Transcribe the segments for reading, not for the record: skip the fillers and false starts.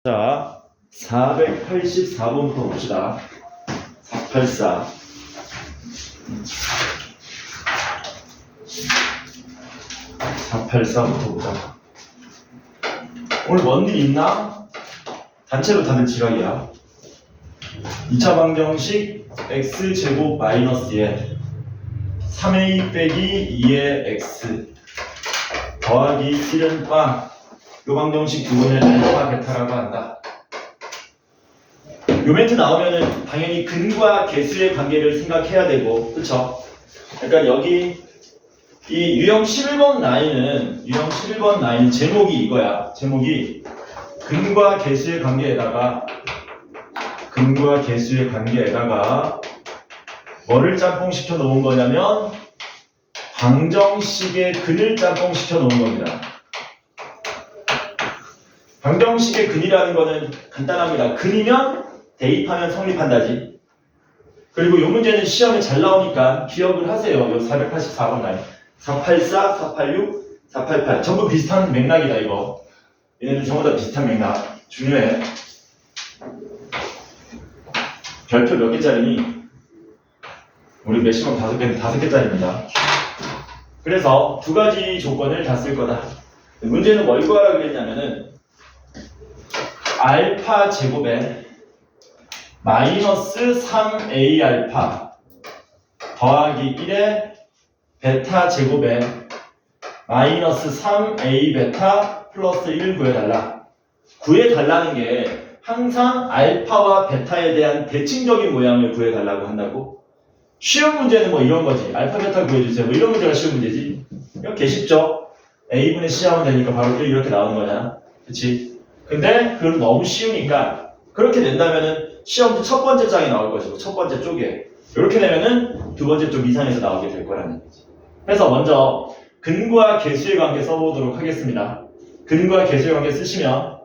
자, 484번부터 봅시다. 484. 484부터 보자. 오늘 뭔 일 있나? 단체로 다들 지각이야. 2차 방정식 x제곱 마이너스 1 3a 빼기 2의 x 더하기 1은 빵. 요 방정식 구분을 알파 베타라고 한다. 요 멘트 나오면은 당연히 근과 개수의 관계를 생각해야 되고, 그쵸? 그러니까 여기 이 유형 11번 라인은 제목이 이거야. 제목이 근과 개수의 관계에다가 뭐를 짬뽕시켜 놓은 거냐면 방정식의 근을 짬뽕시켜 놓은 겁니다. 방정식의 근이라는 거는 간단합니다. 근이면 대입하면 성립한다지. 그리고 이 문제는 시험에 잘 나오니까 기억을 하세요. 요 484번 라인. 484, 486, 488 전부 비슷한 맥락이다 이거. 얘네들 전부 다 비슷한 맥락. 중요해. 별표 몇 개짜리니? 우리 맥시멈 5개짜리입니다. 그래서 두 가지 조건을 다 쓸 거다. 문제는 뭘 구하라 그랬냐면은 알파 제곱에 마이너스 3a 알파 더하기 1에 베타 제곱에 마이너스 3a 베타 플러스 1 구해달라. 구해달라는 게 항상 알파와 베타에 대한 대칭적인 모양을 구해달라고 한다고? 쉬운 문제는 뭐 이런 거지. 알파 베타 구해주세요. 뭐 이런 문제가 쉬운 문제지. 이거 개 쉽죠? a분의 c 하면 되니까 바로 이렇게 나오는 거잖아. 그치? 근데 그건 너무 쉬우니까 그렇게 된다면은 시험 첫 번째 장이 나올 것이고 첫 번째 쪽에 이렇게 되면은 두 번째 쪽 이상에서 나오게 될 거라는 거지. 그래서 먼저 근과 개수의 관계 써보도록 하겠습니다. 근과 개수의 관계 쓰시면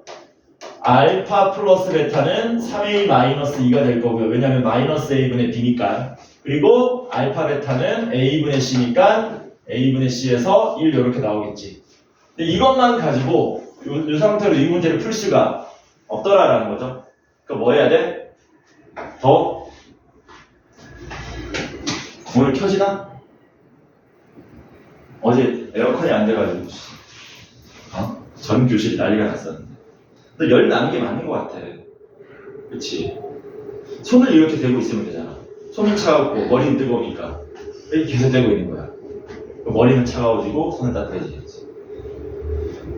알파 플러스 베타는 3a 마이너스 2가 될 거고요. 왜냐하면 마이너스 a분의 b니까. 그리고 알파 베타는 a분의 c니까 a분의 c에서 1 이렇게 나오겠지. 근데 이것만 가지고 이 상태로 이 문제를 풀 수가 없더라라는 거죠. 그러니까 뭐 해야 돼? 더? 오늘 켜지나? 어제 에어컨이 안 돼가지고 전 교실이 난리가 났었는데. 너 열 나는 게 맞는 것 같아. 그치? 손을 이렇게 대고 있으면 되잖아. 손이 차갑고 머리는 뜨거우니까 이렇게 계속 대고 있는 거야. 머리는 차가워지고 손은 따뜻해지겠지.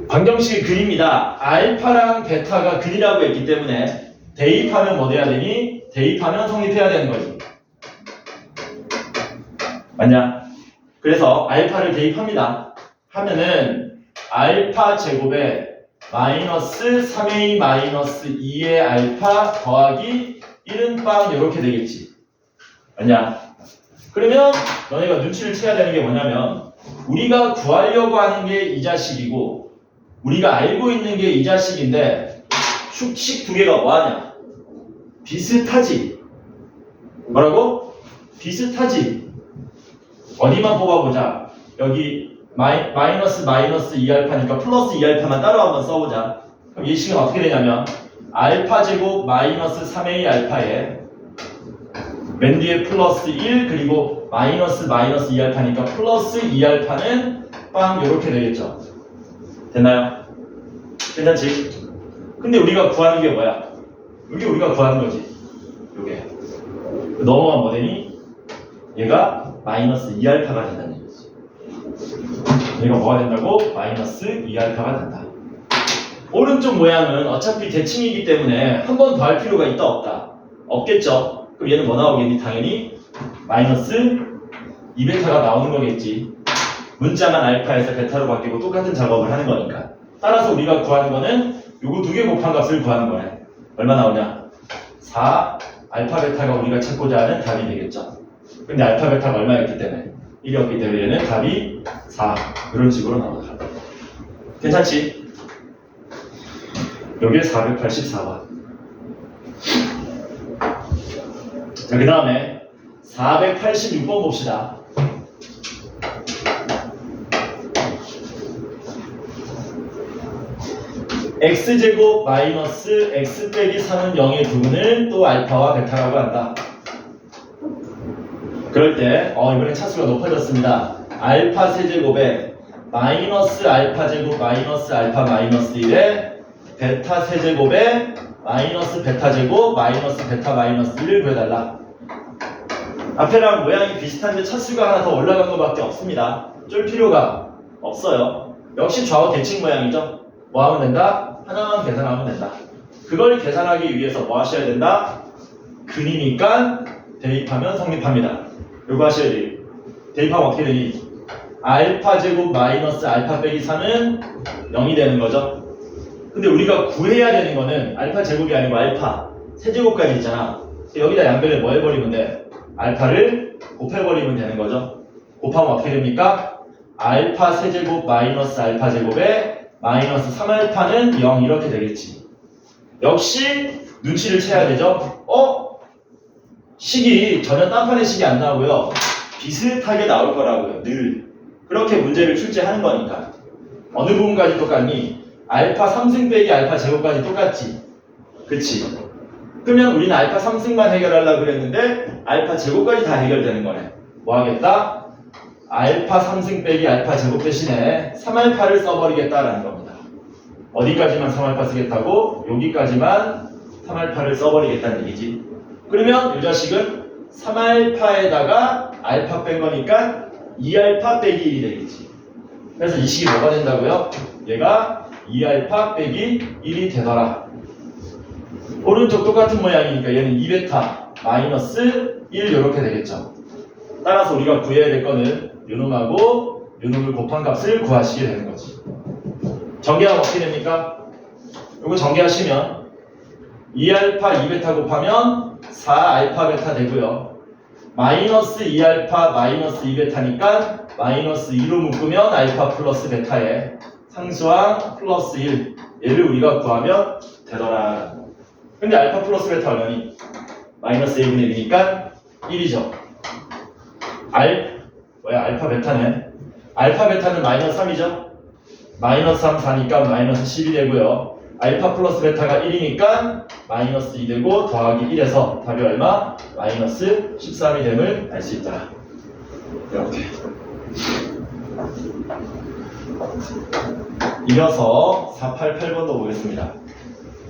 방정식의 근입니다. 알파랑 베타가 근이라고 했기 때문에 대입하면 뭐 돼야 되니? 대입하면 성립해야 되는 거지. 맞냐? 그래서 알파를 대입합니다. 하면은 알파 제곱에 마이너스 3a 마이너스 2의 알파 더하기 1은 빵 이렇게 되겠지. 맞냐? 그러면 너네가 눈치를 채야 되는 게 뭐냐면 우리가 구하려고 하는 게 이 자식이고 우리가 알고 있는 게 이 자식인데 축식 두 개가 뭐하냐? 비슷하지. 뭐라고? 비슷하지. 어디만 뽑아보자. 여기 마이너스 2알파니까 플러스 2알파만 따로 한번 써보자. 그럼 이 식은 어떻게 되냐면 알파 제곱 마이너스 3a 알파에 맨 뒤에 플러스 1 그리고 마이너스 2알파니까 플러스 2알파는 빵 이렇게 되겠죠. 됐나요? 괜찮지? 근데 우리가 구하는 게 뭐야? 이게 우리가 구하는 거지. 요게 넘어가면 뭐 되니? 얘가 마이너스 2알파가 된다는 얘기지. 얘가 뭐가 된다고? 마이너스 2알파가 된다. 오른쪽 모양은 어차피 대칭이기 때문에 한 번 더 할 필요가 있다 없다? 없겠죠? 그럼 얘는 뭐 나오겠니? 당연히 마이너스 2베타가 나오는 거겠지. 문자만 알파에서 베타로 바뀌고 똑같은 작업을 하는 거니까. 따라서 우리가 구하는 거는 요거 두 개 곱한 값을 구하는 거네. 얼마 나오냐? 4 알파 베타가 우리가 찾고자 하는 답이 되겠죠. 근데 알파 베타가 얼마였기 때문에 1이었기 때문에 얘는 답이 4 이런 식으로 나오다. 괜찮지? 요게 484번. 자, 그 다음에 486번 봅시다. x제곱 마이너스 x 빼기 3은 0의 두근을 또 알파와 베타라고 한다. 그럴 때 이번엔 차수가 높아졌습니다. 알파 세제곱에 마이너스 알파 제곱 마이너스 알파 마이너스 1에 베타 세제곱에 마이너스 베타 제곱 마이너스 베타 마이너스 1을 구해달라. 앞에랑 모양이 비슷한데 차수가 하나 더 올라간 것밖에 없습니다. 쫄 필요가 없어요. 역시 좌우 대칭 모양이죠. 뭐 하면 된다? 하나만 계산하면 된다. 그걸 계산하기 위해서 뭐 하셔야 된다? 근이니까 대입하면 성립합니다. 요거 하셔야 돼요. 대입하면 어떻게 되니? 알파 제곱 마이너스 알파 빼기 3은 0이 되는 거죠. 근데 우리가 구해야 되는 거는 알파 제곱이 아니고 알파 세제곱까지 있잖아. 여기다 양변에 뭐 해버리면 돼? 알파를 곱해버리면 되는 거죠. 곱하면 어떻게 됩니까? 알파 세제곱 마이너스 알파 제곱에 마이너스 3알파는 0 이렇게 되겠지. 역시 눈치를 채야 되죠. 식이 전혀 딴판의 식이 안 나오고요. 비슷하게 나올 거라고요. 늘. 그렇게 문제를 출제하는 거니까. 어느 부분까지 똑같니? 알파 3승 빼기 알파 제곱까지 똑같지. 그치? 그러면 우리는 알파 3승만 해결하려고 그랬는데 알파 제곱까지 다 해결되는 거네. 뭐 하겠다? 알파 3승 빼기 알파 제곱 대신에 3알파를 써버리겠다라는 겁니다. 어디까지만 3알파 쓰겠다고? 여기까지만 3알파를 써버리겠다는 얘기지. 그러면 이 자식은 3알파에다가 알파 뺀 거니까 2알파 빼기 1이 되겠지. 그래서 이 식이 뭐가 된다고요? 얘가 2알파 빼기 1이 되더라. 오른쪽 똑같은 모양이니까 얘는 2베타 마이너스 1 이렇게 되겠죠. 따라서 우리가 구해야 될 거는 요놈하고 요놈을 곱한 값을 구하시게 되는 거지. 전개하면 어떻게 됩니까? 요거 전개하시면 2알파 2베타 곱하면 4알파 베타 되고요. 마이너스 2알파 마이너스 2베타니까 마이너스 2로 묶으면 알파 플러스 베타에 상수항 플러스 1 얘를 우리가 구하면 되더라. 근데 알파 플러스 베타 얼마니? 마이너스 1분의 1이니까 1이죠. 알파 베타네. 알파 베타는 마이너스 3이죠. 마이너스 3, 4니까 마이너스 10이 되고요. 알파 플러스 베타가 1이니까 마이너스 2 되고 더하기 1에서 답이 얼마? 마이너스 13이 됨을 알 수 있다. 이렇게. 이어서 488번도 보겠습니다.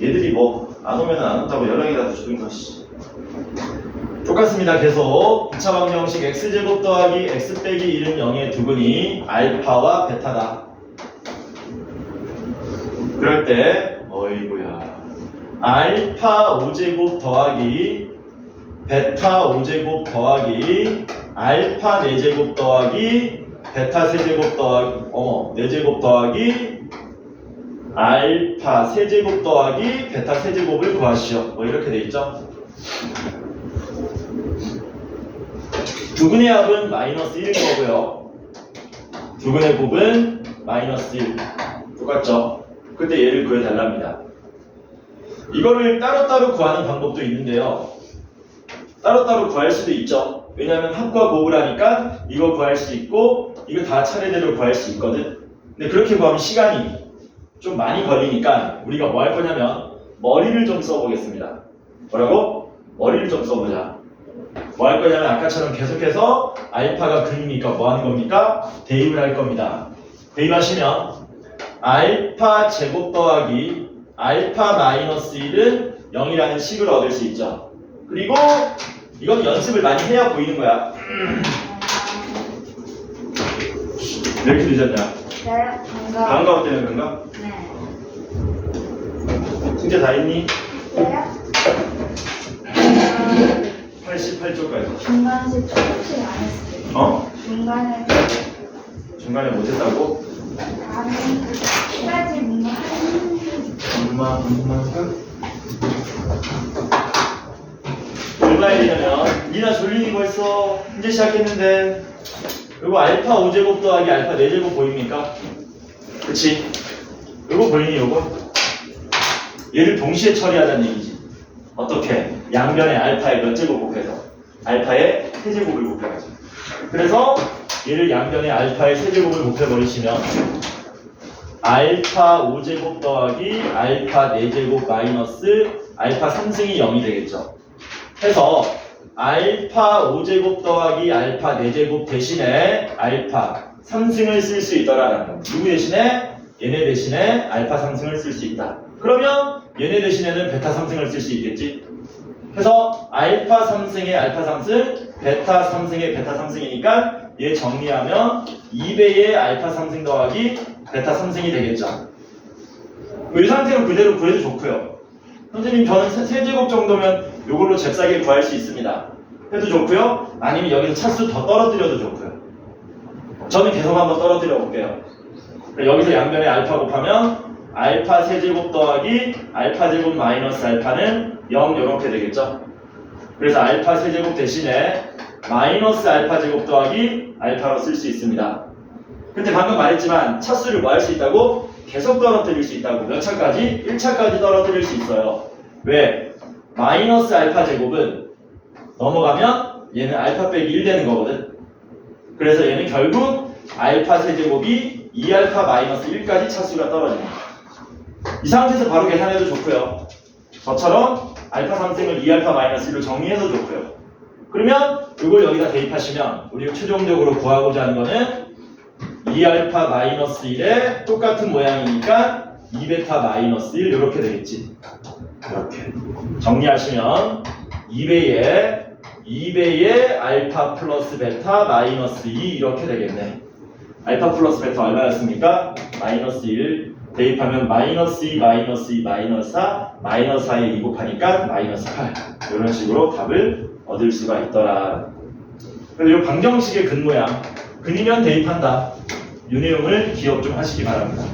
얘들이 뭐 안 오면 안 온다고 연락이라도 주든가. 똑같습니다. 계속 2차 방정식 x제곱 더하기 x 빼기 1은 0의 두근이 알파와 베타다. 그럴 때 어이구야 알파 5제곱 더하기 베타 5제곱 더하기 알파 4제곱 더하기 베타 3제곱 더하기 4제곱 더하기 알파 세제곱 더하기 베타 세제곱을 구하시오. 뭐 이렇게 돼 있죠. 두근의 합은 마이너스 1인 거고요. 두근의 곱은 마이너스 1. 똑같죠? 그때 얘를 구해달랍니다. 이거를 따로따로 구하는 방법도 있는데요. 따로따로 구할 수도 있죠. 왜냐하면 합과 곱을 하니까 이거 구할 수 있고 이거 다 차례대로 구할 수 있거든. 근데 그렇게 구하면 시간이 좀 많이 걸리니까 우리가 뭐 할 거냐면 머리를 좀 써보겠습니다. 뭐라고? 머리를 좀 써보자. 뭐 할 거냐면 아까처럼 계속해서 알파가 근이니까 뭐 하는 겁니까? 대입을 할 겁니다. 대입하시면 알파 제곱 더하기 알파 마이너스 1은 0이라는 식을 얻을 수 있죠. 그리고 이건 연습을 많이 해야 보이는 거야. 왜 이렇게 늦었냐? 네, 방과후 때문에 그런가? 네. 숙제 다 했니? 네요? 88쪽까지. 중간식 조금씩 안 했어요. 중간에 중간에 못했다고? 까지 뭔가 얼마에 되냐면 니나 졸리니 벌써 이제 시작했는데 그리고 알파 5제곱 더하기 알파 4제곱 보입니까? 그치? 요거 보이니 요거? 얘를 동시에 처리하자는 얘기지. 어떻게? 양변에 알파에 몇 제곱 곱해서 알파에 세제곱을 곱해가지고 그래서 얘를 양변에 알파에 세제곱을 곱해버리시면 알파 5제곱 더하기 알파 4제곱 마이너스 알파 3승이 0이 되겠죠. 해서 알파 5제곱 더하기 알파 4제곱 대신에 알파 3승을 쓸 수 있더라라는 거. 누구 대신에? 얘네 대신에 알파 3승을 쓸 수 있다. 그러면 얘네 대신에는 베타 3승을 쓸 수 있겠지. 그래서 알파 3승의 알파 3승, 베타 3승의 베타 3승이니까 얘 정리하면 2배의 알파 3승 더하기 베타 3승이 되겠죠. 이 상태는 그대로 구해도 좋고요. 선생님 저는 세제곱 정도면 이걸로 잽싸게 구할 수 있습니다. 해도 좋고요. 아니면 여기서 차수 더 떨어뜨려도 좋고요. 저는 계속 한번 떨어뜨려 볼게요. 여기서 양변에 알파 곱하면 알파 세제곱 더하기 알파 제곱 마이너스 알파는 0 이렇게 되겠죠. 그래서 알파 세제곱 대신에 마이너스 알파 제곱 더하기 알파로 쓸 수 있습니다. 근데 방금 말했지만 차수를 뭐 할 수 있다고? 계속 떨어뜨릴 수 있다고. 몇 차까지? 1차까지 떨어뜨릴 수 있어요. 왜? 마이너스 알파 제곱은 넘어가면 얘는 알파 빼기 1 되는 거거든. 그래서 얘는 결국 알파 세제곱이 2알파 마이너스 1까지 차수가 떨어집니다. 이 상태에서 바로 계산해도 좋고요. 저처럼 알파 3승을 2알파 마이너스 1로 정리해도 좋고요. 그러면 이걸 여기다 대입하시면 우리가 최종적으로 구하고자 하는 거는 2알파 마이너스 1에 똑같은 모양이니까 2베타 마이너스 1 이렇게 되겠지. 이렇게 정리하시면 2배의 알파 플러스 베타 마이너스 2 이렇게 되겠네. 알파 플러스 베타 얼마였습니까? 마이너스 1 대입하면 마이너스 2 마이너스 2 마이너스 4 마이너스 4에 2 곱하니까 마이너스 8 이런 식으로 답을 얻을 수가 있더라. 그래서 이 방정식의 근모양 근이면 대입한다. 이 내용을 기억 좀 하시기 바랍니다.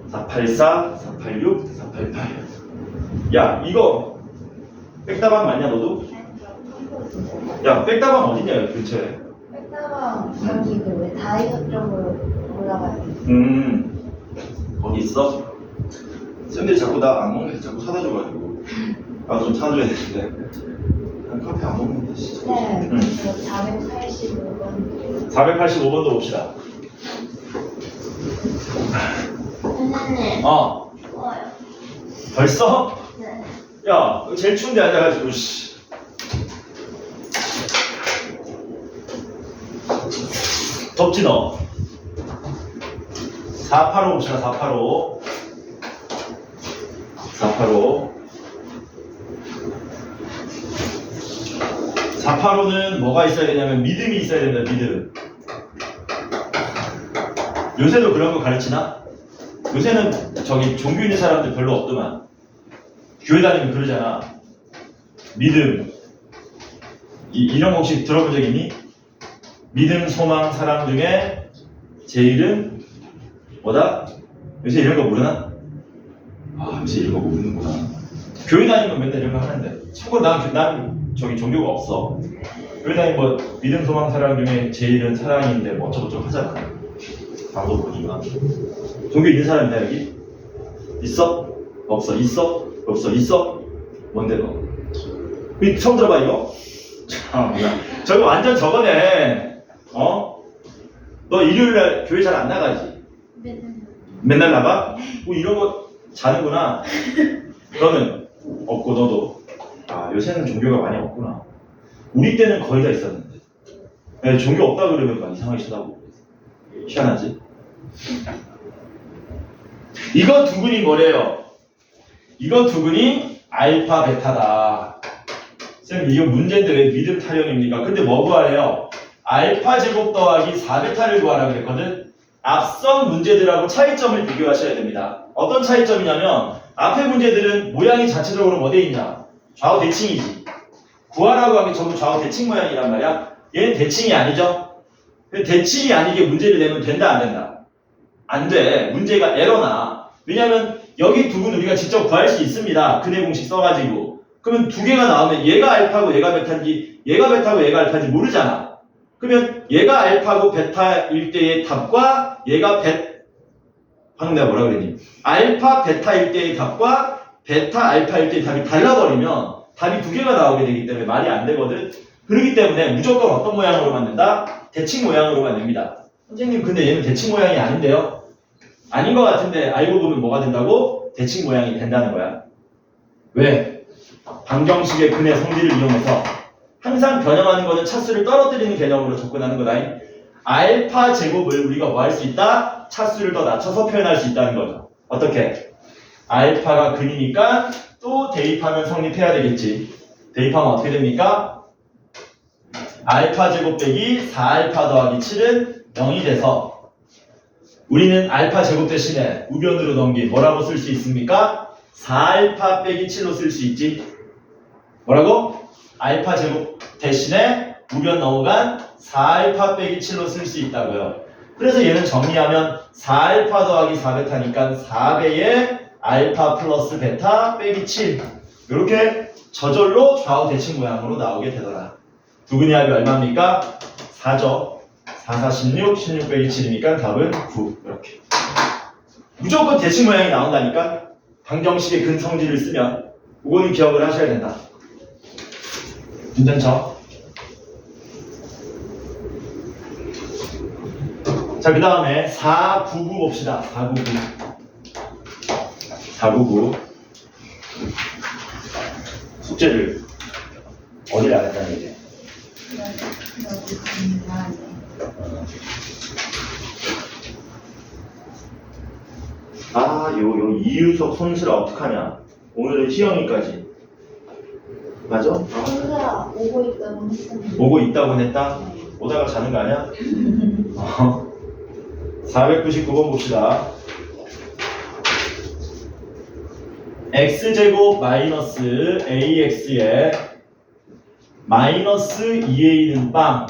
484, 486, 488. 야 이거 백다방 맞냐 너도? 야 백다방 어디냐 여기 근처에? 백다방 저기 그 왜 다이소 쪽으로 올라가요. 거기 있어? 쌤들이 자꾸 나 안 먹는 게 자꾸 사다 줘가지고 나도 좀 사줘야 되는데 난 커피 안 먹는데 진짜. 네. 응. 저 485번. 485번도 봅시다. 선생님. 어 추워요. 벌써? 네. 야 제일 추운데 앉아가지고 씨. 덥지 너? 485 봅시다. 485 485는 뭐가 있어야 되냐면 믿음이 있어야 된다. 믿음. 요새도 그런 거 가르치나? 요새는 저기 종교 있는 사람들 별로 없더만. 교회 다니면 그러잖아. 믿음. 이런 거 혹시 들어본 적 있니? 믿음, 소망, 사랑 중에 제일은 뭐다? 요새 이런 거 모르나? 아, 요새 이런 거 모르는구나. 교회 다니면 맨날 이런 거 하는데. 참고로 난 저기 종교가 없어. 교회 다니면 뭐 믿음, 소망, 사랑 중에 제일은 사랑인데 뭐 어쩌고저쩌고 하잖아. 방송 보니까. 종교 있는 사람이다 여기? 있어? 없어? 있어? 없어? 있어? 뭔데 너? 처음 들어봐 이거? 아 뭐야? 저거 완전 저거네. 어? 너 일요일날 교회 잘 안 나가지? 맨날 나가? 뭐 이런 거 자는구나. 너는? 없고 너도? 아 요새는 종교가 많이 없구나. 우리 때는 거의 다 있었는데. 네, 종교 없다 그러면 막 이상하게 쳐다보고. 희한하지? 이거 두근이 뭐래요? 이거 두근이 알파 베타다. 쌤 이거 문제인데 왜 믿음 타령입니까? 근데 뭐 구하래요? 알파 제곱 더하기 4베타를 구하라 그랬거든? 앞선 문제들하고 차이점을 비교하셔야 됩니다. 어떤 차이점이냐면 앞에 문제들은 모양이 자체적으로 뭐 돼 있냐? 좌우 대칭이지. 구하라고 한 게 전부 좌우 대칭 모양이란 말이야. 얘는 대칭이 아니죠? 대칭이 아니게 문제를 내면 된다 안 된다? 안 돼. 문제가 에러나. 왜냐면 여기 두 분 우리가 직접 구할 수 있습니다. 근해 공식 써가지고. 그러면 두 개가 나오면 얘가 알파고 얘가 베타인지 얘가 베타고 얘가 알파인지 모르잖아. 그러면 얘가 알파고 베타일 때의 답과 얘가 방금 내가 뭐라 그랬니? 알파 베타일 때의 답과 베타 알파일 때의 답이 달라버리면 답이 두 개가 나오게 되기 때문에 말이 안 되거든. 그렇기 때문에 무조건 어떤 모양으로 만든다? 대칭 모양으로 만듭니다. 선생님 근데 얘는 대칭 모양이 아닌데요? 아닌 것 같은데 알고 보면 뭐가 된다고? 대칭 모양이 된다는 거야. 왜? 방정식의 근의 성질을 이용해서 항상 변형하는 거는 차수를 떨어뜨리는 개념으로 접근하는 거다. 알파 제곱을 우리가 뭐 할 수 있다? 차수를 더 낮춰서 표현할 수 있다는 거죠. 어떻게? 알파가 근이니까 또 대입하면 성립해야 되겠지. 대입하면 어떻게 됩니까? 알파 제곱 빼기 4알파 더하기 7은 0이 돼서 우리는 알파 제곱 대신에 우변으로 넘긴 뭐라고 쓸 수 있습니까? 4알파 빼기 7로 쓸 수 있지. 뭐라고? 알파 제곱 대신에 우변 넘어간 4알파 빼기 7로 쓸 수 있다고요. 그래서 얘는 정리하면 4알파 더하기 4베타니까 4배의 알파 플러스 베타 빼기 7 이렇게 저절로 좌우 대칭 모양으로 나오게 되더라. 두근의 합이 얼마입니까? 4죠. 4, 4, 16, 16 빼기 7이니까 답은 9 이렇게. 무조건 대칭 모양이 나온다니까. 방정식의 근 성질을 쓰면 그거는 기억을 하셔야 된다. 괜찮죠? 자, 그 다음에 499 봅시다. 499 숙제를 어디를 안 했다는 얘기야? 여기 중간에. 요 이유석 손수라 어떡하냐? 오늘은 희영이까지. 맞아? 혼자 오고 있다고 했었는데. 오고 있다고 했다? 오다가 자는 거 아니야? 499번 봅시다. x제곱 마이너스 ax에 마이너스 2a는 빵.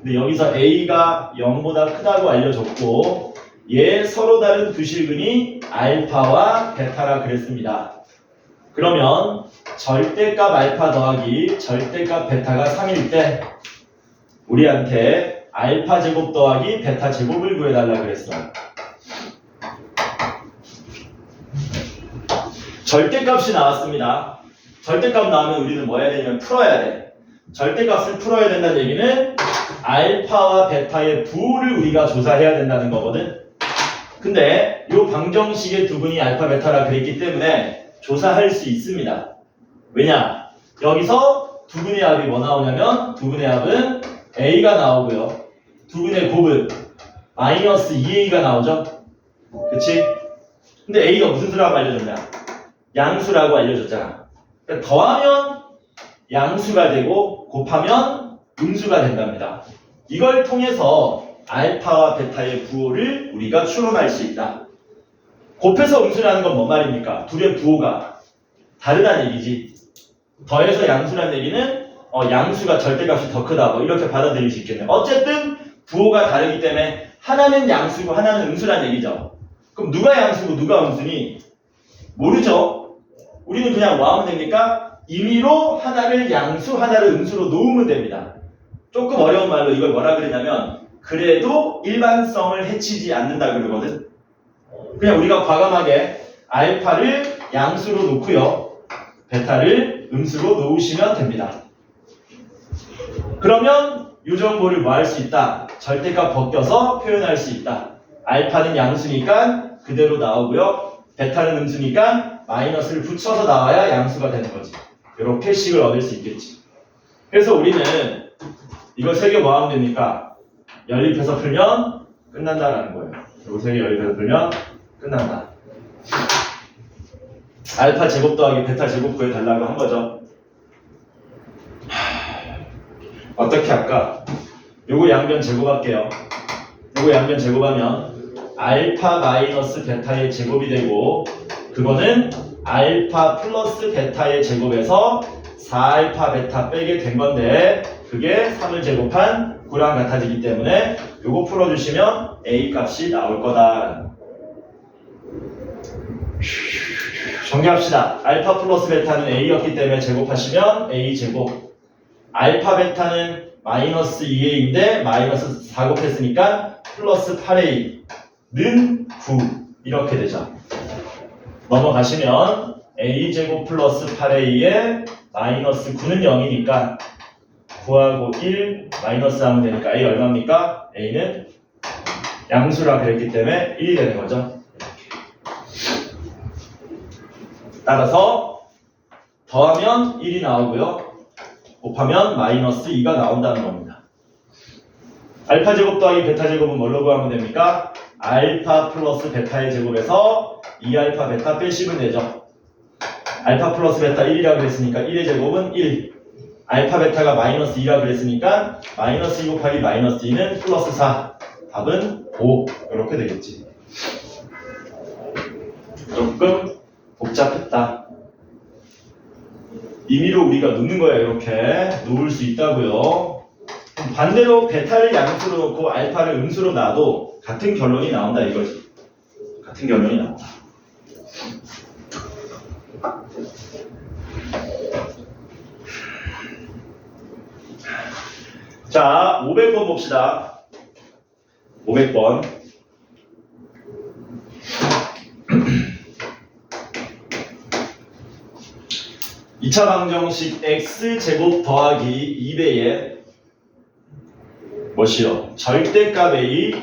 근데 여기서 a가 0보다 크다고 알려줬고 얘 서로 다른 두 실근이 알파와 베타라 그랬습니다. 그러면 절대값 알파 더하기 절대값 베타가 3일 때 우리한테 알파 제곱 더하기 베타 제곱을 구해달라 그랬어. 절대값이 나왔습니다. 절대값 나오면 우리는 뭐 해야 되냐면 풀어야 돼. 절대값을 풀어야 된다는 얘기는 알파와 베타의 부호를 우리가 조사해야 된다는 거거든. 근데 이 방정식의 두근이 알파 베타라 그랬기 때문에 조사할 수 있습니다. 왜냐? 여기서 두근의 합이 뭐 나오냐면 두근의 합은 a가 나오고요. 두근의 곱은 마이너스 2a가 나오죠. 그치? 근데 a가 무슨 수라고 알려줬냐? 양수라고 알려줬잖아. 그러니까 더하면 양수가 되고 곱하면 음수가 된답니다. 이걸 통해서 알파와 베타의 부호를 우리가 추론할 수 있다. 곱해서 음수라는 건 뭔 말입니까? 둘의 부호가 다르다는 얘기지. 더해서 양수라는 얘기는 양수가 절대값이 더 크다 뭐 이렇게 받아들일 수 있겠네요. 어쨌든 부호가 다르기 때문에 하나는 양수고 하나는 음수라는 얘기죠. 그럼 누가 양수고 누가 음수니? 모르죠. 우리는 그냥 뭐 하면 됩니까? 임의로 하나를 양수 하나를 음수로 놓으면 됩니다. 조금 어려운 말로 이걸 뭐라 그러냐면 그래도 일반성을 해치지 않는다 그러거든. 그냥 우리가 과감하게 알파를 양수로 놓고요. 베타를 음수로 놓으시면 됩니다. 그러면 이 정보를 뭐 할 수 있다? 절대값 벗겨서 표현할 수 있다. 알파는 양수니까 그대로 나오고요. 베타는 음수니까 마이너스를 붙여서 나와야 양수가 되는 거지. 이렇게 식을 얻을 수 있겠지. 그래서 우리는 이걸 세 개 뭐 하면 됩니까? 연립해서 풀면 끝난다라는 거예요. 이거 세 개 연립해서 풀면 끝난다. 알파 제곱 더하기 베타 제곱 구해달라고 한 거죠. 어떻게 할까? 요거 양변 제곱할게요. 요거 양변 제곱하면 알파 마이너스 베타의 제곱이 되고 그거는 알파 플러스 베타의 제곱에서 4알파 베타 빼게 된 건데 그게 3을 제곱한 9랑 같아지기 때문에 요거 풀어주시면 a 값이 나올 거다. 정리합시다. 알파 플러스 베타는 a였기 때문에 제곱하시면 a 제곱. 알파 베타는 마이너스 2a인데 마이너스 4 곱했으니까 플러스 8a는 9 이렇게 되죠. 넘어가시면 a 제곱 플러스 8a에 마이너스 9는 0이니까 9하고 1 마이너스 하면 되니까 a 얼마입니까? a는 양수라 그랬기 때문에 1이 되는 거죠. 따라서 더하면 1이 나오고요. 곱하면 마이너스 2가 나온다는 겁니다. 알파 제곱 더하기 베타 제곱은 뭘로 구하면 됩니까? 알파 플러스 베타의 제곱에서 2알파 베타 빼시면 되죠. 알파 플러스 베타 1이라고 그랬으니까 1의 제곱은 1. 알파 베타가 마이너스 2라고 그랬으니까 마이너스 2 곱하기 마이너스 2는 플러스 4. 답은 5. 이렇게 되겠지. 조금 복잡했다. 임의로 우리가 놓는 거야. 이렇게 놓을 수 있다고요. 반대로 베타를 양수로 놓고 알파를 음수로 놔도 같은 결론이 나온다 이거지. 같은 결론이 나온다. 자, 500번 봅시다. 500번. (2차) 방정식 x제곱 더하기 2배의 뭐시요? 절대값 a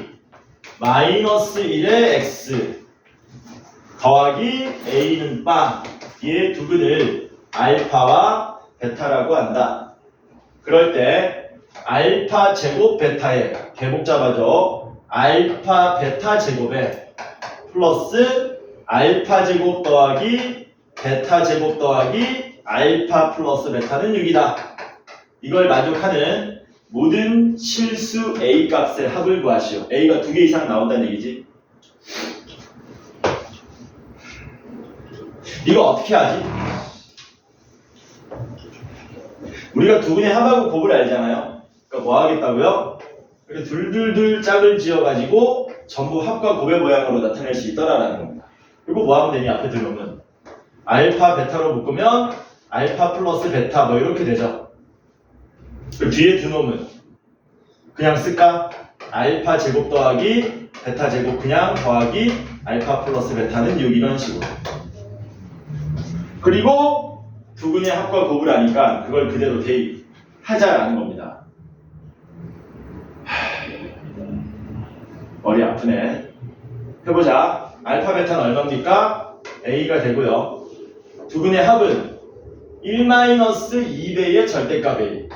마이너스 1의 x 더하기 a는 빵 얘의 두근을 알파와 베타라고 한다. 그럴 때 알파 제곱 베타의 개복잡아죠. 알파 베타 제곱에 플러스 알파 제곱 더하기 베타 제곱 더하기 알파 플러스 베타는 6이다. 이걸 만족하는 모든 실수 A 값의 합을 구하시오. A가 2개 이상 나온다는 얘기지. 이거 어떻게 하지? 우리가 두근의 합하고 곱을 알잖아요. 그러니까 뭐 하겠다고요? 이렇게 둘둘둘 짝을 지어가지고 전부 합과 곱의 모양으로 나타낼 수 있더라라는 겁니다. 그리고 뭐 하면 되니? 앞에 들어오면 알파 베타로 묶으면 알파 플러스 베타 뭐 이렇게 되죠. 그 뒤에 두 놈은 그냥 쓸까? 알파 제곱 더하기 베타 제곱 그냥 더하기 알파 플러스 베타는 6 이런 식으로. 그리고 두근의 합과 곱을 아니까 그걸 그대로 대입하자라는 겁니다. 머리 아프네. 해보자. 알파 베타는 얼마입니까? A가 되고요. 두근의 합은 1-2배의 절대값 A.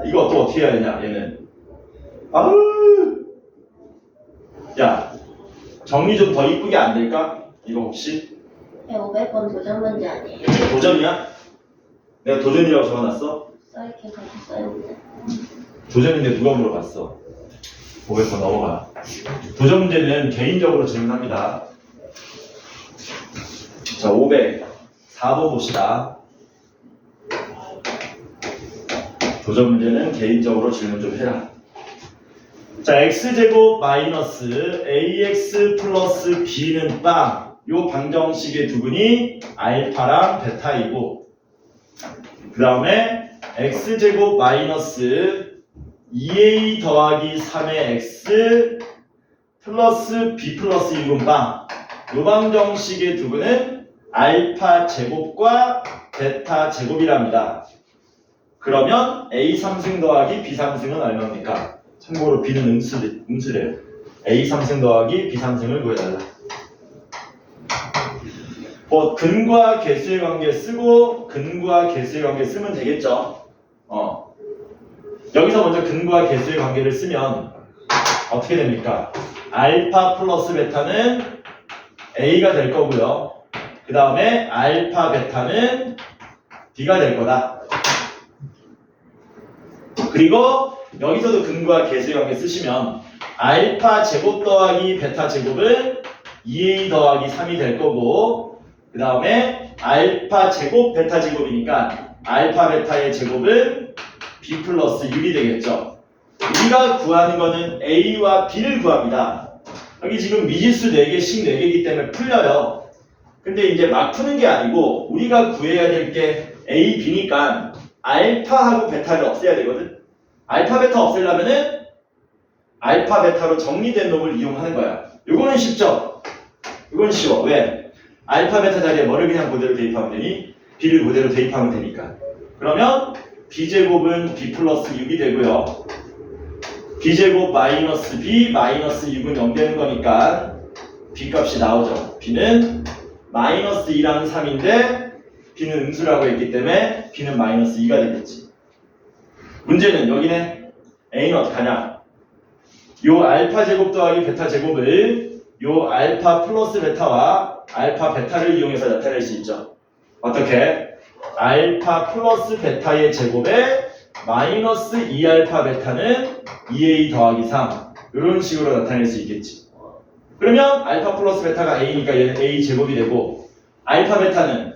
이거 또 어떻게 해야 되냐 얘는. 야 정리 좀 더 이쁘게 안 될까? 이거 혹시? 500번 도전 문제 아니에요? 도전이야? 내가 도전이라고 적어놨어? 써있긴 같이 써있는데. 도전인데 누가 물어봤어? 500번 넘어가. 도전 문제는 개인적으로 질문합니다. 자, 4번 봅시다. 도전 문제는 개인적으로 질문 좀 해라. 자, x제곱 마이너스 ax 플러스 b는 빵. 요 방정식의 두근이 알파랑 베타이고, 그 다음에 x제곱 마이너스 2a 더하기 3의 x 플러스 b 플러스 6은 빵. 요 방정식의 두근은 알파 제곱과 베타 제곱이랍니다. 그러면 a 3승 더하기 b 3승은 얼마입니까? 참고로 b는 음수래요. a 3승 더하기 b 3승을 구해달라. 뭐 근과 개수의 관계 쓰고 근과 개수의 관계 쓰면 되겠죠. 여기서 먼저 근과 개수의 관계를 쓰면 어떻게 됩니까? 알파 플러스 베타는 a가 될 거고요. 그 다음에 알파 베타는 b가 될 거다. 그리고 여기서도 근과 개수의 관계 쓰시면 알파 제곱 더하기 베타 제곱은 2a 더하기 3이 될 거고, 그 다음에 알파 제곱 베타 제곱이니까 알파 베타의 제곱은 b 플러스 6이 되겠죠. 우리가 구하는 거는 a와 b를 구합니다. 여기 지금 미지수 4개씩 4개이기 때문에 풀려요. 근데 이제 막 푸는 게 아니고 우리가 구해야 될 게 a, b니까 알파하고 베타를 없애야 되거든. 알파 베타 없애려면은 알파 베타로 정리된 놈을 이용하는 거야. 요거는 쉽죠? 이건 쉬워. 왜? 알파 베타 자리에 뭐를 그냥 그대로 대입하면 되니? b를 그대로 대입하면 되니까. 그러면 b제곱은 b 플러스 6이 되고요. b제곱 마이너스 b 마이너스 6은 0 되는 거니까 b 값이 나오죠. b는 마이너스 2랑 3인데 b는 음수라고 했기 때문에 b는 마이너스 2가 되겠지. 문제는 여기네. a는 어떡하냐? 요 알파 제곱 더하기 베타 제곱을 요 알파 플러스 베타와 알파 베타를 이용해서 나타낼 수 있죠. 어떻게? 알파 플러스 베타의 제곱에 마이너스 2알파 베타는 2a 더하기 3 이런 식으로 나타낼 수 있겠지. 그러면 알파 플러스 베타가 a니까 얘는 a 제곱이 되고 알파 베타는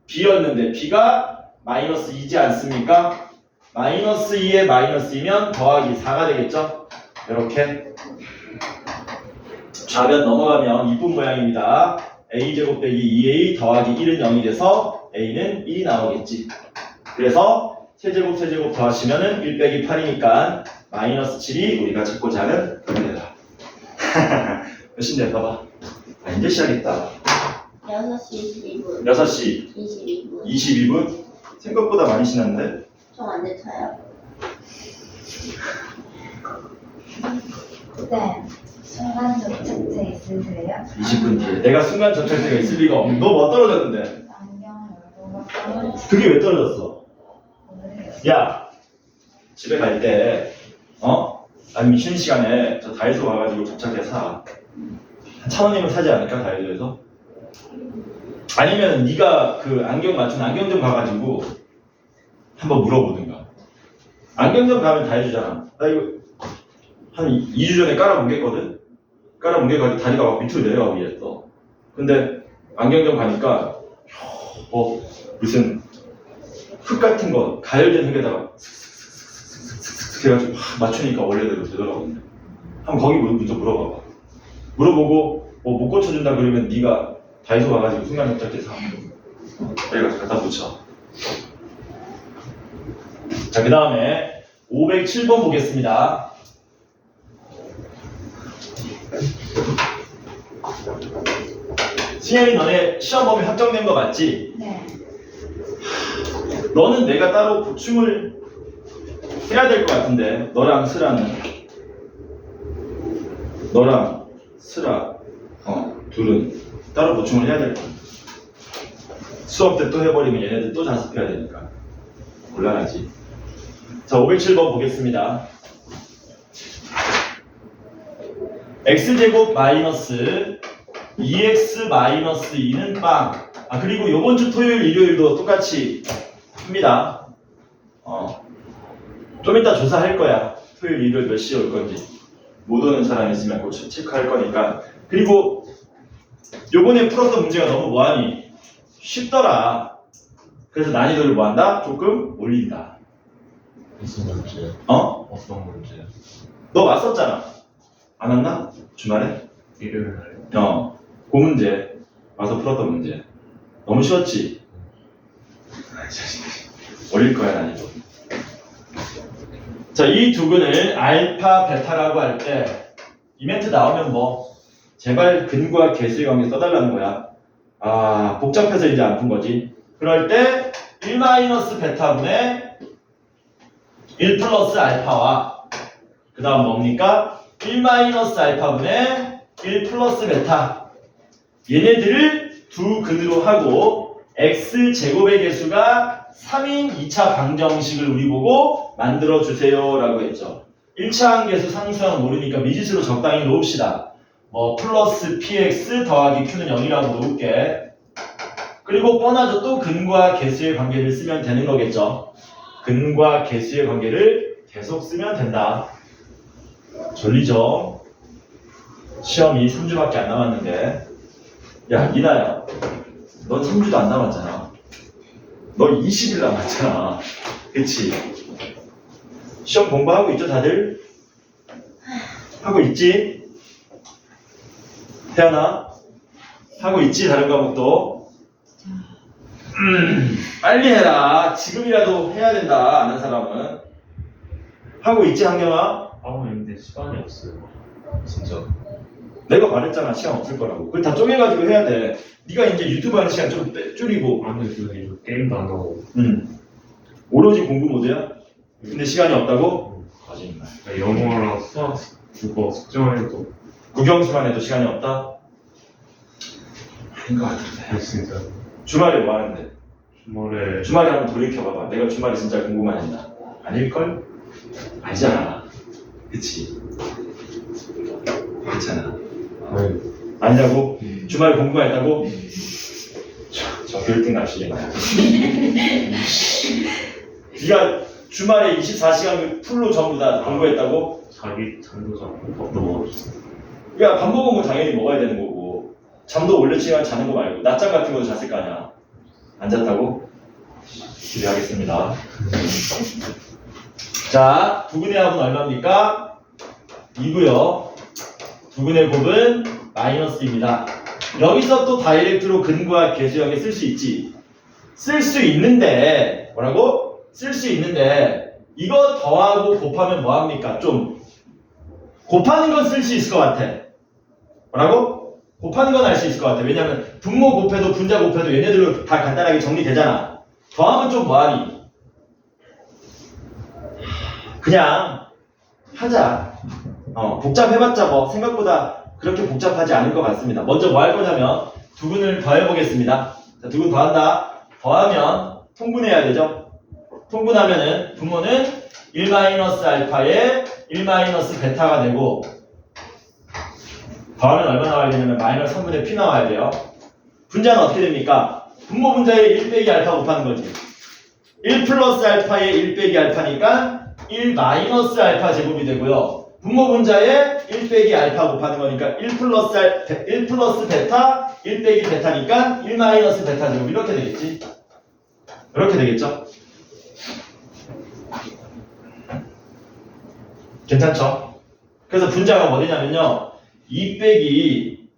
b였는데 b가 마이너스 2지 않습니까? 마이너스 2에 마이너스 2면 더하기 4가 되겠죠? 이렇게 좌변 넘어가면 이쁜 모양입니다. a제곱 빼기 2a 더하기 1은 0이 돼서 a는 1이 나오겠지. 그래서 세제곱 세제곱 더하시면은 1 빼기 8이니까 마이너스 7이 우리가 찾고자 하는 답이다. 몇 시인데 봐봐. 이제 시작했다. 6시 22분. 6시 22분. 22분? 생각보다 많이 지났는데? 좀 안 됐어요? 네, 순간 접착제 있으세요? 20분 뒤에. 내가 순간 접착제가 있을 리가 없는. 너 뭐 떨어졌는데? 안경 얼굴과 그게 왜 떨어졌어? 모르겠어요. 야! 집에 갈 때, 아니면 쉬는 시간에 저 다이소 가가지고 접착제 사. 한 1,000원이면 사지 않을까, 다이소에서? 아니면 네가 그 안경 맞춘 안경점 가가지고 한번 물어보든가. 안경점 가면 다 해주잖아. 나 이거 한 2주 전에 깔아뭉갰거든? 깔아뭉개가지고 다리가 막 밑으로 내려가고 이랬어. 근데 안경점 가니까 무슨 흙 같은 거 가열된 흙에다가 슥슥슥슥슥슥 해가지고 막 맞추니까 원래대로 되더라고. 한번 거기 먼저 물어봐봐. 물어보고 못 고쳐준다 그러면 네가 다이소 가가지고 순간 접착제 사. 내가 갖다 붙여. 자, 그 다음에 507번 보겠습니다. 승현이 너네 시험 범위 확정된 거 맞지? 네. 너는 내가 따로 보충을 해야 될 것 같은데 너랑 스라는 너랑 스라 둘은 따로 보충을 해야 될 것 같아. 수업 때 또 해버리면 얘네들 또 자습해야 되니까 곤란하지. 자, 507번 보겠습니다. x제곱 마이너스 2x 마이너스 2는 빵. 그리고 요번 주 토요일 일요일도 똑같이 합니다. 좀 이따 조사할 거야. 토요일 일요일 몇 시에 올 건지. 못 오는 사람 있으면 꼭 체크할 거니까. 그리고 요번에 풀었던 문제가 너무 뭐하니? 쉽더라. 그래서 난이도를 뭐한다? 조금 올린다. 무슨 문제? 어떤 문제? 너 왔었잖아. 안 왔나? 주말에? 일요일 날. 그 문제 와서 풀었던 문제 너무 쉬웠지? 올릴 거야 난이도. 자, 이 두근을 알파 베타라고 할 때 이 멘트 나오면 뭐 제발 근과 계수의 관계 써달라는 거야. 복잡해서 이제 안 푼 거지. 그럴 때 1 마이너스 베타분의 1 플러스 알파와 그 다음 뭡니까? 1 마이너스 알파분의 1 플러스 베타, 얘네들을 두 근으로 하고 x제곱의 개수가 3인 2차 방정식을 우리 보고 만들어주세요 라고 했죠. 1차 항계수 상수항 모르니까 미지수로 적당히 놓읍시다. 뭐 플러스 px 더하기 q는 0이라고 놓을게. 그리고 뻔하죠. 또 근과 개수의 관계를 쓰면 되는 거겠죠. 근과 개수의 관계를 계속 쓰면 된다. 졸리죠? 시험이 3주밖에 안 남았는데. 야, 이나야, 넌 3주도 안 남았잖아. 너 20일 남았잖아. 그치? 시험 공부하고 있죠, 다들? 하고 있지? 태연아? 하고 있지, 다른 과목도? 빨리 해라. 지금이라도 해야 된다, 아는 사람은. 하고 있지, 한경아? 하고 있는데 시간이 없어요. 진짜. 내가 말했잖아, 시간 없을 거라고. 그걸 다 쪼개가지고 해야 돼. 네가 이제 유튜브 하는 시간 좀 줄이고. 아니 그 게임도 안 하고. 오로지 공부 모드야? 근데 시간이 없다고? 거짓말. 영어랑 수학, 국어, 숙제만 해도 국영수만 해도 시간이 없다? 아닌 것 같은데. 진짜. 주말에 뭐 하는데? 주말에 한번 돌이켜봐봐. 내가 주말에 진짜 공부만 했나? 아닐걸? 아니잖아. 그치? 그렇잖아. 아니, 아니냐고? 주말에 공부만 했다고? 저 교육등 납시겠네. 네가 주말에 24시간 풀로 전부 다 공부했다고? 자기 잠도 자고 밥도 먹었어. 그러니까 밥 먹은 거 당연히 먹어야 되는 거고 잠도 원래 시간 자는 거 말고 낮잠 같은 것도 잤을 거 아니야. 안 잤다고? 기대하겠습니다. 자, 두근의 합은 얼마입니까? 2고요. 두근의 곱은 마이너스입니다. 여기서 또 다이렉트로 근과 계수형에 쓸 수 있지. 쓸 수 있는데 뭐라고? 쓸 수 있는데 이거 더하고 곱하면 뭐합니까? 좀 곱하는 건 쓸 수 있을 것 같아. 뭐라고? 곱하는 건 알 수 있을 것 같아. 왜냐면 분모 곱해도 분자 곱해도 얘네들로 다 간단하게 정리되잖아. 더하면 좀 뭐하니? 그냥 하자. 복잡해봤자 뭐 생각보다 그렇게 복잡하지 않을 것 같습니다. 먼저 뭐 할 거냐면 두근을 더해보겠습니다. 자, 두근 더한다. 더하면 통분해야 되죠. 통분하면은 분모는 1-알파에 1-베타가 되고 더하면 얼마 나와야 되냐면 마이너스 3분의 p 나와야 돼요. 분자는 어떻게 됩니까? 분모 분자에 1 빼기 알파 곱하는 거지. 1 플러스 알파에 1 빼기 알파니까 1 마이너스 알파 제곱이 되고요. 분모 분자에 1 빼기 알파 곱하는 거니까 1 플러스 베타 1 빼기 베타니까 1 마이너스 베타 제곱 이렇게 되겠지. 이렇게 되겠죠. 괜찮죠? 그래서 분자가 뭐 되냐면요. 2 빼기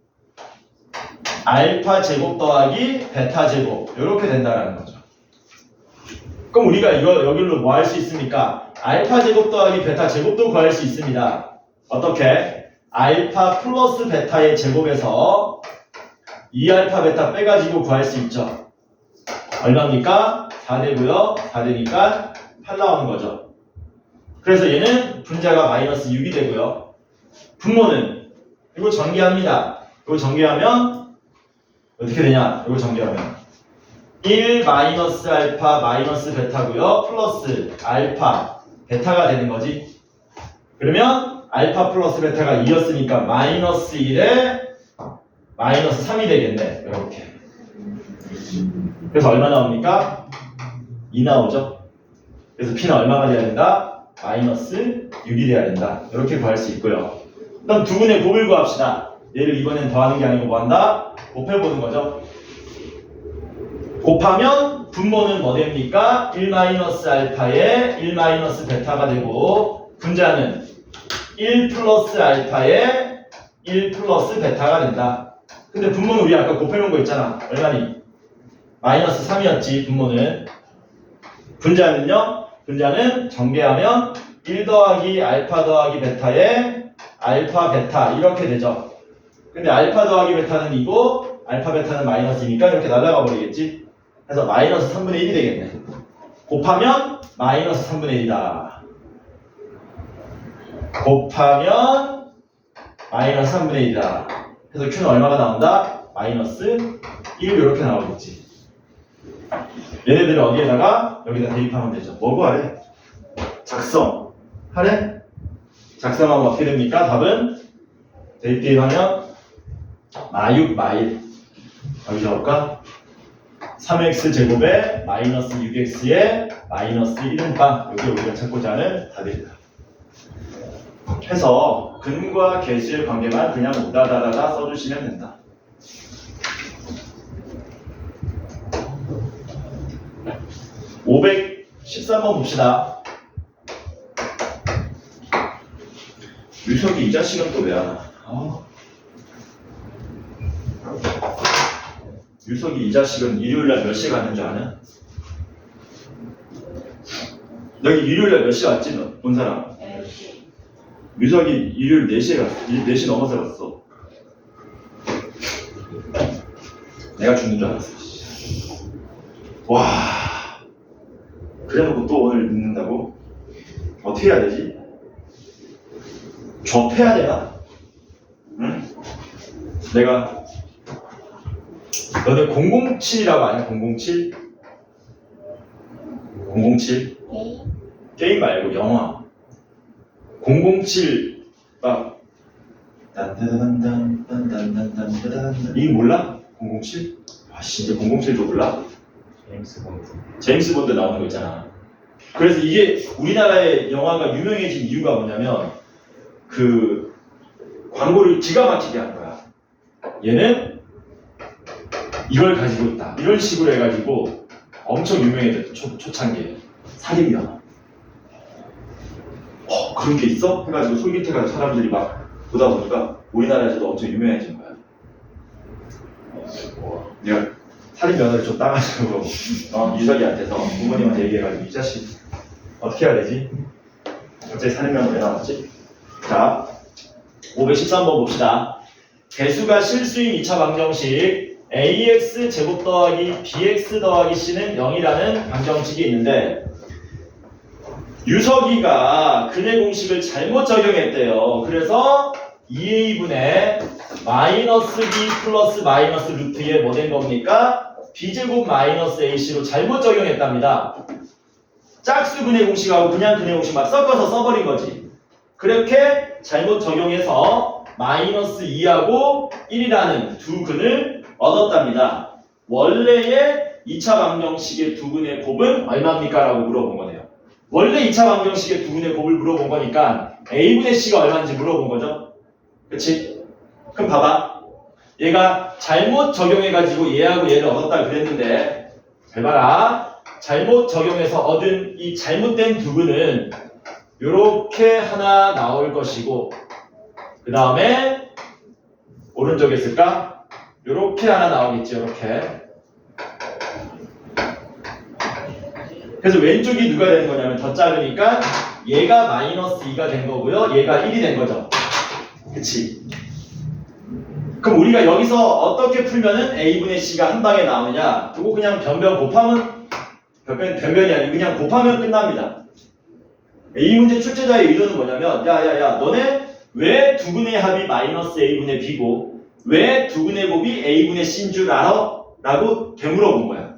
알파 제곱 더하기 베타 제곱 이렇게 된다라는 거죠. 그럼 우리가 이거 여기로 뭐 할 수 있습니까? 알파 제곱 더하기 베타 제곱도 구할 수 있습니다. 어떻게? 알파 플러스 베타의 제곱에서 2알파 베타 빼가지고 구할 수 있죠. 얼마입니까? 4되고요. 4되니까 8 나오는 거죠. 그래서 얘는 분자가 마이너스 6이 되고요. 분모는 이거 전개합니다. 이거 전개하면 어떻게 되냐? 이거 전개하면 1 마이너스 알파 마이너스 베타고요. 플러스 알파 베타가 되는 거지. 그러면 알파 플러스 베타가 2였으니까 마이너스 1에 마이너스 3이 되겠네. 이렇게. 그래서 얼마 나옵니까? 2 나오죠. 그래서 P는 얼마가 돼야 된다? 마이너스 6이 돼야 된다. 이렇게 구할 수 있고요. 그럼 두근의 곱을 구합시다. 얘를 이번엔 더하는 게 아니고 뭐 한다? 곱해보는 거죠. 곱하면 분모는 뭐 됩니까? 1 마이너스 알파에 1 마이너스 베타가 되고 분자는 1 플러스 알파에 1 플러스 베타가 된다. 근데 분모는 우리 아까 곱해놓은 거 있잖아. 얼마니? 마이너스 3이었지 분모는. 분자는요? 분자는 전개하면 1 더하기 알파 더하기 베타에 알파 베타 이렇게 되죠. 근데 알파 더하기 베타는 2고 알파 베타는 마이너스니까 이렇게 날아가 버리겠지. 그래서 마이너스 3분의 1이 되겠네. 곱하면 마이너스 3분의 1이다. 곱하면 마이너스 3분의 1이다. 그래서 Q는 얼마가 나온다? 마이너스 1 이렇게 나오겠지. 얘네들을 어디에다가? 여기다 대입하면 되죠. 뭐 구하래? 작성. 하래? 작성하면 어떻게 됩니까? 답은 대입하면 마6 마1 여기 적을까? 3x 제곱에 마이너스 6x에 마이너스 1은빵 여기 우리가 찾고자 하는 답입니다. 해서 근과 계수의 관계만 그냥 우다다다다 써주시면 된다. (513번) 봅시다. 유석이 이 자식은 또 왜 하나? 유석이 이 자식은 일요일날 몇 시에 갔는 줄 아냐? 여기 일요일날 몇 시에 왔지? 너? 본 사람? 10시. 유석이 일요일 4시에 갔어. 4시 넘어서 갔어. 내가 죽는 줄 알았어. 와. 그래놓고 또 오늘 늦는다고? 어떻게 해야 되지? 접해야 되나? 응? 내가 너네 007이라고 아냐? 007? 007? A. 게임 말고 영화. 007 막 딴따단단단단단단단 이거 몰라? 007? 아 진짜 007도 몰라? 제임스 본드. 제임스 본드 나오는 거 있잖아. 그래서 이게 우리나라의 영화가 유명해진 이유가 뭐냐면 그 광고를 기가 막히게 한 거야. 얘는 이걸 가지고 있다. 이런 식으로 해가지고 엄청 유명해졌죠. 초창기에. 살인 영화. 그런 게 있어? 해가지고 솔깃해가지고 사람들이 막 보다 보니까 우리나라에서도 엄청 유명해진 거야. 내가 살인 면허를 좀 따가지고 유석이한테서 부모님한테 얘기해가지고 이 자식 어떻게 해야 되지? 갑자기 살인 면허 왜 나왔지? 자, 513번 봅시다. 개수가 실수인 2차 방정식 ax 제곱 더하기 bx 더하기 c는 0이라는 방정식이 있는데 유석이가 근의 공식을 잘못 적용했대요. 그래서 2a분의 마이너스 b 플러스 마이너스 루트에 뭐 된 겁니까? b제곱 마이너스 ac로 잘못 적용했답니다. 짝수 근의 공식하고 그냥 근의 공식 막 섞어서 써버린 거지. 그렇게 잘못 적용해서 마이너스 2하고 1이라는 두 근을 얻었답니다. 원래의 2차 방정식의 두 근의 곱은 얼마입니까? 라고 물어본 거네요. 원래 2차 방정식의 두 근의 곱을 물어본 거니까 a분의 c가 얼마인지 물어본 거죠. 그치? 그럼 봐봐. 얘가 잘못 적용해가지고 얘하고 얘를 얻었다 그랬는데 잘 봐라. 잘못 적용해서 얻은 이 잘못된 두 근은 요렇게 하나 나올 것이고 그 다음에 오른쪽에 있을까? 요렇게 하나 나오겠지. 요렇게. 그래서 왼쪽이 누가 되는 거냐면 더 작으니까 얘가 마이너스 2가 된 거고요. 얘가 1이 된 거죠. 그치? 그럼 우리가 여기서 어떻게 풀면은 a분의 c가 한 방에 나오느냐? 그거 그냥 변변 곱하면 변변이 아니고 그냥 곱하면 끝납니다. 이 문제 출제자의 의도는 뭐냐면 야야야 너네 왜 두 근의 합이 마이너스 a분의 b고 왜 두 근의 곱이 a분의 c인 줄 알아? 라고 되물어본 거야.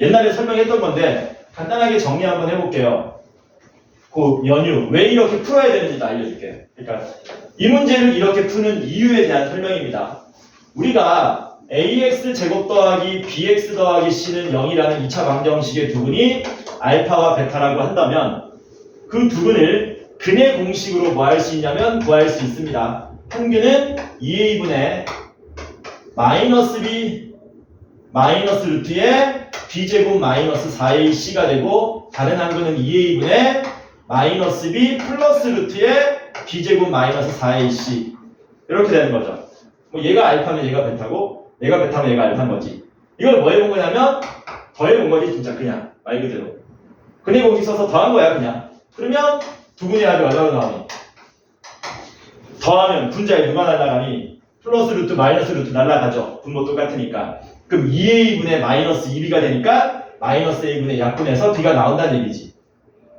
옛날에 설명했던 건데 간단하게 정리 한번 해볼게요. 그 연유 왜 이렇게 풀어야 되는지 알려줄게. 그러니까 이 문제를 이렇게 푸는 이유에 대한 설명입니다. 우리가 ax 제곱 더하기 bx 더하기 c는 0이라는 2차 방정식의 두 근이 알파와 베타라고 한다면 그 두 근을 근의 공식으로 뭐 할 수 있냐면 구할 수 있습니다. 한 근은 2a분의 마이너스 b 마이너스 루트에 b제곱 마이너스 4ac가 되고 다른 한 근은 2a분의 마이너스 b 플러스 루트에 b제곱 마이너스 4ac 이렇게 되는 거죠. 뭐 얘가 알파면 얘가 베타고 얘가 베타면 얘가 알파인 거지. 이걸 뭐 해본 거냐면 더해본 거지 진짜 그냥 말 그대로. 근의 공식 써서 더한 거야 그냥. 그러면 두 근의 합이 얼마로 나오니? 더하면 분자에 누가 날라가니? 플러스 루트 마이너스 루트 날라가죠. 분모 똑같으니까. 그럼 2a분의 마이너스 2b가 되니까 마이너스 a분의 약분해서 b가 나온다는 얘기지.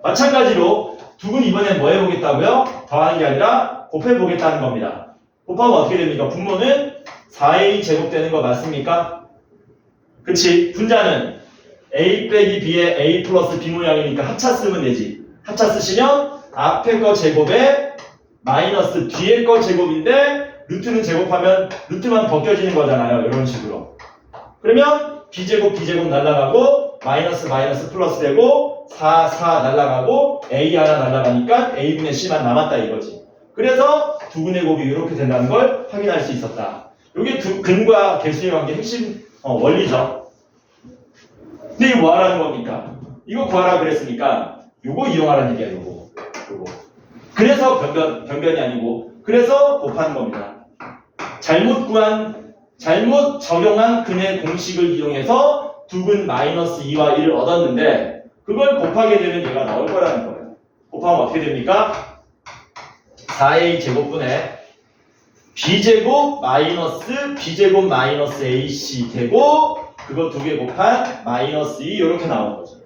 마찬가지로 두 근 이번엔 뭐 해보겠다고요? 더하는 게 아니라 곱해보겠다는 겁니다. 곱하면 어떻게 됩니까? 분모는 4a 제곱되는 거 맞습니까? 그치? 분자는 a 빼기 b의 a 플러스 b 모양이니까 합차 쓰면 되지. 합차 쓰시면 앞에 거 제곱에 마이너스 뒤에 거 제곱인데 루트는 제곱하면 루트만 벗겨지는 거잖아요. 이런 식으로. 그러면 b제곱 b제곱 날라가고 마이너스 마이너스 플러스 되고 4 날라가고 a 하나 날라가니까 a분의 c만 남았다 이거지. 그래서 두 근의 곱이 이렇게 된다는 걸 확인할 수 있었다. 이게 두 근과 개수의 관계 핵심 원리죠. 근데 이거 뭐 하라는 겁니까? 이거 구하라 그랬으니까 요거 이용하라는 얘기야. 요거. 그래서 변변이 아니고 그래서 곱하는 겁니다. 잘못 적용한 근의 공식을 이용해서 두 근 마이너스 2와 1을 얻었는데 그걸 곱하게 되면 얘가 나올 거라는 거예요. 곱하면 어떻게 됩니까? 4a 제곱분의 b제곱 마이너스 ac 되고 그거 두 개 곱한 마이너스 2 이렇게 나오는 거죠.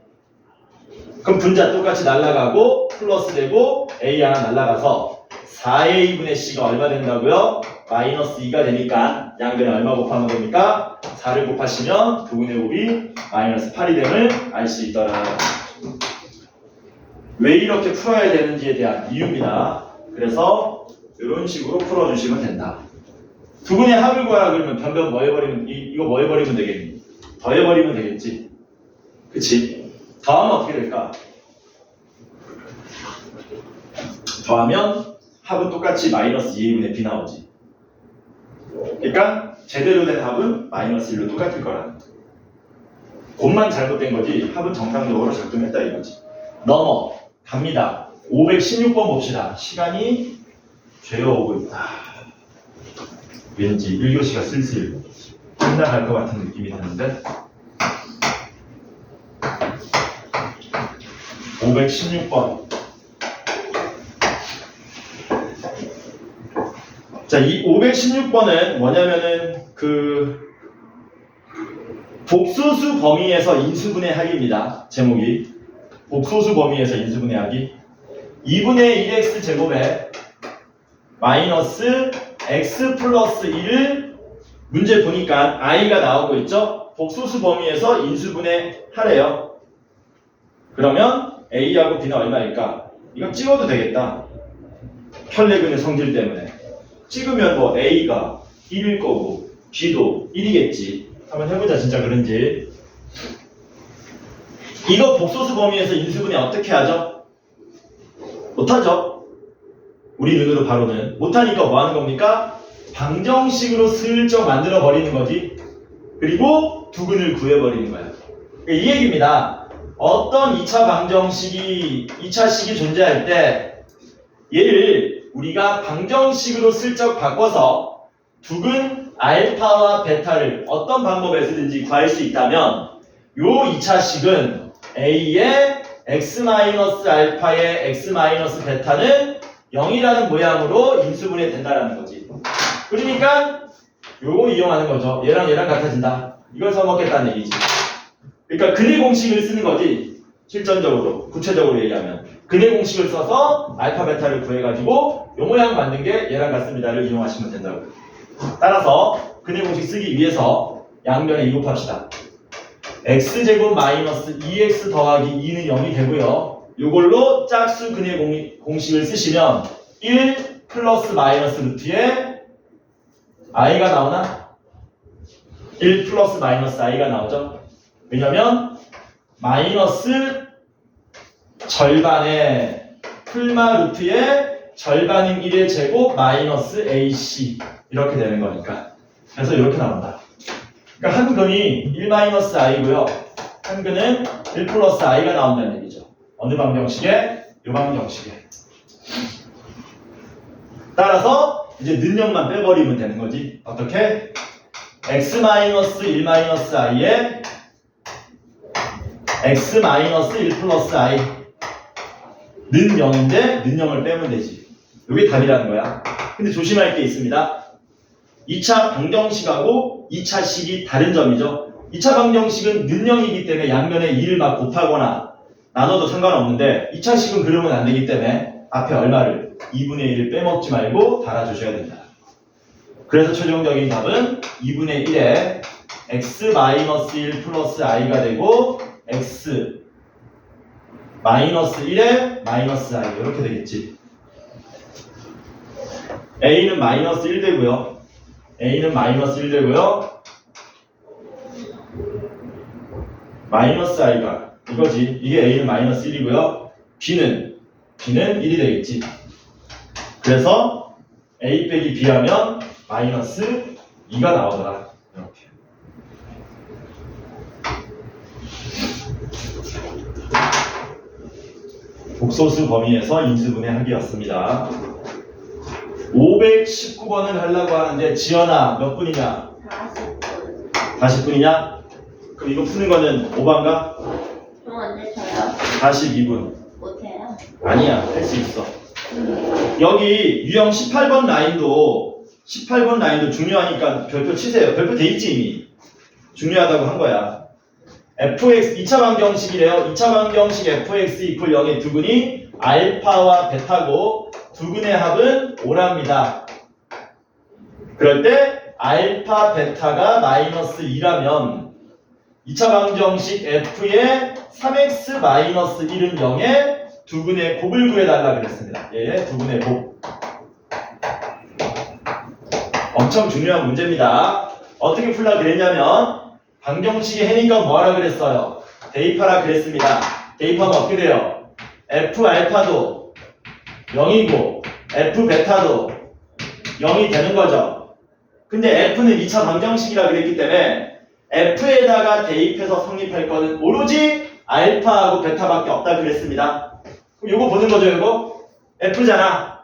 그럼 분자 똑같이 날라가고 플러스 되고 a 하나 날라가서 4a분의 c가 얼마 된다고요? 마이너스 2가 되니까 양근에 얼마 곱하면 됩니까? 4, 4를 곱하시면 두근의 곱이 마이너스 8이 됨을 알 수 있더라. 왜 이렇게 풀어야 되는지에 대한 이유입니다. 그래서 이런 식으로 풀어주시면 된다. 두근의 합을 구하라 그러면 변변 뭐 해버리면 이거 뭐 해버리면 되겠니? 더해버리면 되겠지. 그치? 더하면 어떻게 될까? 더하면 합은 똑같이 마이너스 2분의 b 나오지. 그러니까 제대로 된 합은 마이너스 1로 똑같을 거라. 곱만 잘못된 거지 합은 정상적으로 작동했다 이거지. 갑니다. 516번 봅시다. 시간이 죄어오고 있다. 왠지 1교시가 슬슬 끝나갈 것 같은 느낌이 드는데 516번. 자, 이 516번은 뭐냐면은 복소수 범위에서 인수분해 하기입니다. 제목이 복소수 범위에서 인수분해 하기. 2분의 1x 제곱에 마이너스 x 플러스 1을 문제 보니까 i가 나오고 있죠. 복소수 범위에서 인수분해 하래요. 그러면 a하고 b는 얼마일까? 이건 찍어도 되겠다. 혈내근의 성질 때문에 찍으면 뭐 a가 1일 거고 b도 1이겠지. 한번 해보자. 진짜 그런지. 이거 복소수 범위에서 인수분해 어떻게 하죠? 못하죠. 우리 눈으로 바로는 못하니까 뭐 하는 겁니까? 방정식으로 슬쩍 만들어 버리는 거지. 그리고 두근을 구해버리는 거야. 이 얘기입니다. 어떤 2차 방정식이 2차식이 존재할 때 얘를 우리가 방정식으로 슬쩍 바꿔서 두근 알파와 베타를 어떤 방법에서든지 구할 수 있다면 요 2차식은 a의 x-알파의 x-베타는 0이라는 모양으로 인수분해 된다라는 거지. 그러니까 요거 이용하는 거죠. 얘랑 얘랑 같아진다. 이걸 써먹겠다는 얘기지. 그러니까 근의 공식을 쓰는 거지. 실전적으로, 구체적으로 얘기하면 근의 공식을 써서 알파, 베타를 구해가지고 요 모양 만든 게 얘랑 같습니다를 이용하시면 된다고. 따라서 근의 공식 쓰기 위해서 양변에 2 곱합시다. x제곱 마이너스 2x 더하기 2는 0이 되고요. 요걸로 짝수 근의 공식을 쓰시면 1 플러스 마이너스 루트에 i가 나오나? 1 플러스 마이너스 i가 나오죠. 왜냐면 마이너스 절반의 풀마 루트의 절반인 1의 제곱 마이너스 ac 이렇게 되는 거니까. 그래서 이렇게 나온다. 그러니까 한 근이 1-i고요. 한 근은 1 플러스 i가 나온다는 얘기죠. 어느 방정식에? 이 방정식에. 따라서 이제 능력만 빼버리면 되는 거지. 어떻게? x-1-i에 x-1 플러스 i 는 0인데 는 0을 빼면 되지. 이게 답이라는 거야. 근데 조심할 게 있습니다. 2차 방정식하고 2차식이 다른 점이죠. 2차 방정식은 는 0이기 때문에 양면에 2를 막 곱하거나 나눠도 상관없는데 2차식은 그러면 안 되기 때문에 앞에 얼마를 2분의 1을 빼먹지 말고 달아주셔야 된다. 그래서 최종적인 답은 2분의 1에 x-1 플러스 i가 되고 x 마이너스 1에 마이너스 i 이렇게 되겠지. a는 마이너스 1 되고요. a는 마이너스 1 되고요. 마이너스 i가 이거지. 이게 a는 마이너스 1이고요. b는 1이 되겠지. 그래서 a 빼기 b 하면 마이너스 2가 나오더라. 이렇게. 복소수 범위에서 인수분해 하기였습니다. 519번을 하려고 하는데 지연아 몇 분이냐? 40분. 40분이냐? 그럼 이거 푸는 거는 5반가? 좀 언제 줘요? 42분. 못해요. 아니야, 할 수 있어. 여기 유형 18번 라인도 중요하니까 별표 치세요. 별표 돼 있지 이미. 중요하다고 한 거야. fx 2차 방정식이래요. 2차 방정식 fx 이퀄 0의 두근이 알파와 베타고 두근의 합은 5랍니다. 그럴 때 알파 베타가 마이너스 2라면 2차 방정식 f의 3x 마이너스 1은 0에 두근의 곱을 구해달라 그랬습니다. 예, 두근의 곱. 엄청 중요한 문제입니다. 어떻게 풀라 그랬냐면 방정식이 해니까 뭐하라 그랬어요? 대입하라 그랬습니다. 대입하면 어떻게 돼요? f 알파도 0이고 f 베타도 0이 되는 거죠. 근데 f는 2차 방정식이라 그랬기 때문에 f에다가 대입해서 성립할 거는 오로지 알파하고 베타밖에 없다 그랬습니다. 그럼 요거 보는 거죠, 요거? f잖아.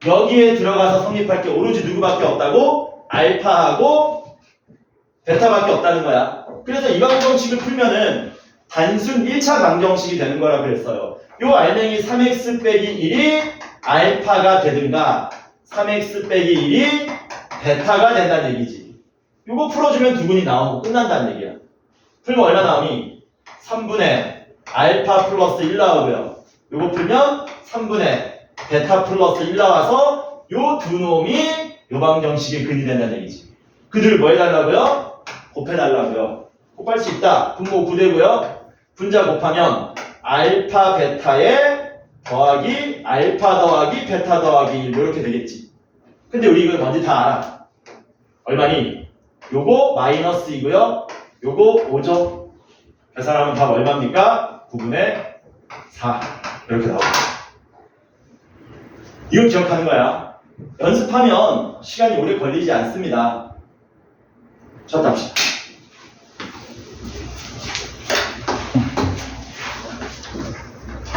여기에 들어가서 성립할 게 오로지 누구밖에 없다고? 알파하고 베타밖에 없다는 거야. 그래서 이 방정식을 풀면은 단순 1차 방정식이 되는 거라 그랬어요. 요 알맹이 3x 빼기 1이 알파가 되든가 3x 빼기 1이 베타가 된다는 얘기지. 요거 풀어주면 두근이 나오고 끝난다는 얘기야. 풀면 얼마 나오니? 3분의 알파 플러스 1 나오고요. 요거 풀면 3분의 베타 플러스 1 나와서 요 두 놈이 요 방정식의 근이 된다는 얘기지. 그들을 뭐 해달라고요? 곱해달라고요. 곱할 수 있다. 분모 9되고요. 분자 곱하면 알파 베타에 더하기 알파 더하기 베타 더하기 1 이렇게 되겠지. 근데 우리 이걸 뭔지 다 알아. 얼마니? 요거 마이너스이고요. 요거 5죠. 계산하면 답 얼마입니까? 9분의 4 이렇게 나오죠. 이거 기억하는 거야. 연습하면 시간이 오래 걸리지 않습니다. 첫 답시다.